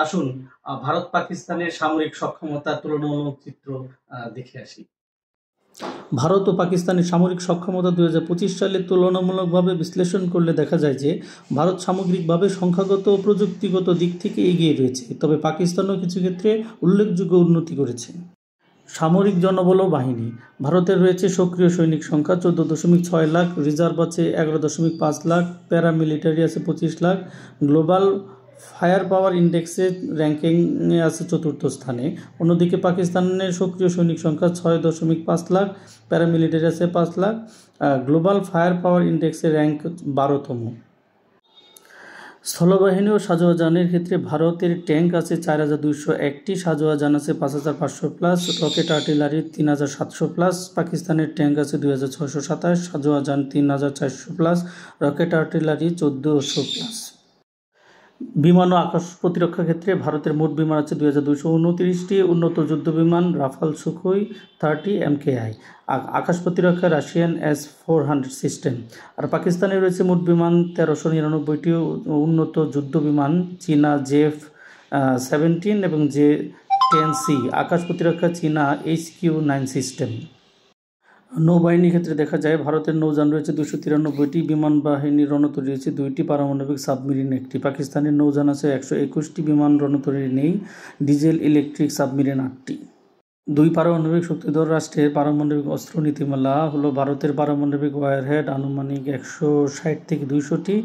আসুন ভারত পাকিস্তানের সামরিক সক্ষমতার তুলনামূলক চিত্র দেখে আসি। ভারত ও পাকিস্তানের সামরিক সক্ষমতা 2025 সালে তুলনামূলকভাবে বিশ্লেষণ করলে দেখা যায় যে ভারত সামগ্রিকভাবে সংখ্যাগত ও প্রযুক্তিগত দিক থেকে এগিয়ে রয়েছে, তবে পাকিস্তানও কিছু ক্ষেত্রে উল্লেখযোগ্য উন্নতি করেছে। সামরিক জনবল ও বাহিনী। ভারতের রয়েছে সক্রিয় সৈনিক সংখ্যা 14.6 লাখ, রিজার্ভ আছে 11.5 লাখ, প্যারামিলিটারি আছে 25 লাখ। গ্লোবাল ফায়ার পাওয়ার ইন্ডেক্সে র্যাঙ্কিংয়ে আছে চতুর্থ স্থানে। অন্যদিকে পাকিস্তানের সক্রিয় সৈনিক সংখ্যা 6.5 লাখ, প্যারামিলিটারি আছে 5 লাখ। গ্লোবাল ফায়ার পাওয়ার ইন্ডেক্সে র্যাঙ্ক 12তম। স্থলবাহিনী ও সাজোয়াজানের ক্ষেত্রে ভারতের ট্যাঙ্ক আছে 4201টি, সাজোয়াজান আছে 5500+, রকেট আর্টিলারি 3700+। পাকিস্তানের ট্যাঙ্ক আছে 2627, সাজোয়াজান 3400+, রকেট আর্টিলারি 1400+। বিমান ও আকাশ প্রতিরক্ষা ক্ষেত্রে ভারতের মোট বিমান আছে 2229টি, উন্নত যুদ্ধ বিমান রাফাল, সুখোই 30 MKI। আকাশ প্রতিরক্ষা রাশিয়ান S-400 সিস্টেম। আর পাকিস্তানে রয়েছে মোট বিমান 1399টি, উন্নত যুদ্ধ বিমান চীনা JF-17 এবং J-10C। আকাশ প্রতিরক্ষা চীনা HQ-9 সিস্টেম। নৌবাহিনীর ক্ষেত্রে দেখা যায় ভারতের নৌযান রয়েছে 293টি, বিমান বাহিনীর রণতরী রয়েছে 2টি, পারমাণবিক সাবমেরিন 1টি। পাকিস্তানের নৌযান আছে 121টি, বিমান রণতরী নেই, ডিজেল ইলেকট্রিক সাবমেরিন 8টি। দুই পারমাণবিক শক্তিধর রাষ্ট্রের পারমাণবিক অস্ত্র নীতিমালা হলো ভারতের পারমাণবিক ওয়ারহেড আনুমানিক 160 থেকে 200টি,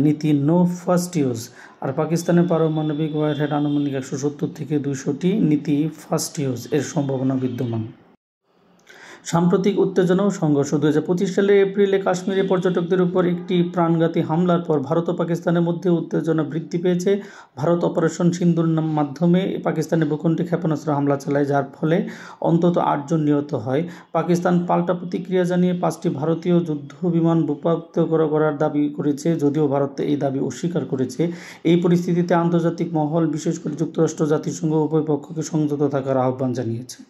নীতি নো ফার্স্ট ইউজ। আর পাকিস্তানের পারমাণবিক ওয়ারহেড আনুমানিক 170 থেকে 200টি, নীতি ফার্স্ট ইউজ এর সম্ভাবনা বিদ্যমান। সাম্প্রতিক উত্তেজনা ও সংঘর্ষ। 2025 সালের এপ্রিলে কাশ্মীরে পর্যটকদের উপর একটি প্রাণঘাতী হামলার পর ভারত ও পাকিস্তানের মধ্যে উত্তেজনা বৃদ্ধি পেয়েছে। ভারত অপারেশন সিন্দুর মাধ্যমে পাকিস্তানের ভূখণ্ডে ক্ষেপণাস্ত্র হামলা চালায়, যার ফলে অন্তত 8 জন নিহত হয়। পাকিস্তান পাল্টা প্রতিক্রিয়া জানিয়ে 5টি ভারতীয় যুদ্ধ বিমান ভূপাতিত করার দাবি করেছে, যদিও ভারত এই দাবি অস্বীকার করেছে। এই পরিস্থিতিতে আন্তর্জাতিক মহল, বিশেষ করে যুক্তরাষ্ট্র, জাতিসংঘ উভয় পক্ষকে সংযত থাকার আহ্বান জানিয়েছে।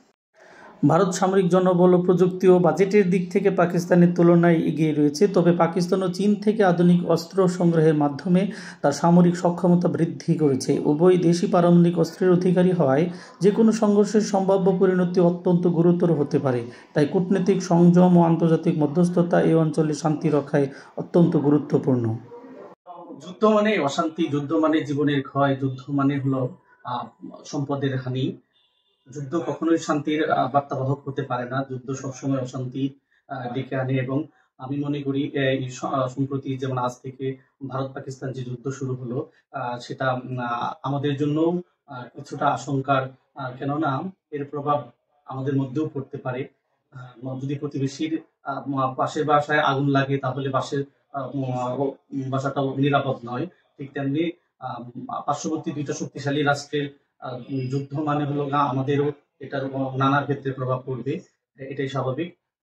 ভারত সামরিক জনবল ও প্রযুক্তি ও বাজেটের দিক থেকে পাকিস্তানের তুলনায় এগিয়ে রয়েছে, তবে পাকিস্তান ও চীন থেকে আধুনিক অস্ত্র সংগ্রহের মাধ্যমে তার সামরিক সক্ষমতা বৃদ্ধি করেছে। উভয় দেশই পারমাণবিক অস্ত্রের অধিকারী হওয়ায় যে কোনো সংঘর্ষের সম্ভাব্য পরিণতি অত্যন্ত গুরুতর হতে পারে। তাই কূটনৈতিক সংযম ও আন্তর্জাতিক মধ্যস্থতা এই অঞ্চলে শান্তি রক্ষায় অত্যন্ত গুরুত্বপূর্ণ। যুদ্ধ মানে অশান্তি, যুদ্ধ মানে জীবনের ক্ষয়, যুদ্ধ মানে হলো সম্পদের হানি। যুদ্ধ কখনোই শান্তির বার্তাবাহক হতে পারে না, যুদ্ধ সবসময় অশান্তি ডেকে আনে। এবং আমি মনে করি এই সম্প্রতি যেমন আজ থেকে ভারত পাকিস্তান যে যুদ্ধ শুরু হলো, সেটা আমাদের জন্য কিছুটা আশঙ্কার, কেননা এর প্রভাব আমাদের মধ্যেও পড়তে পারে। যদি প্রতিবেশীর পাশের বাসায় আগুন লাগে তাহলে বাসাটাও নিরাপদ নয়। ঠিক তেমনি পার্শ্ববর্তী দুইটা শক্তিশালী রাষ্ট্রের যুদ্ধ মানে হলো আমাদেরও এটার নানা ক্ষেত্রে প্রভাব পড়বে, এটাই স্বাভাবিক।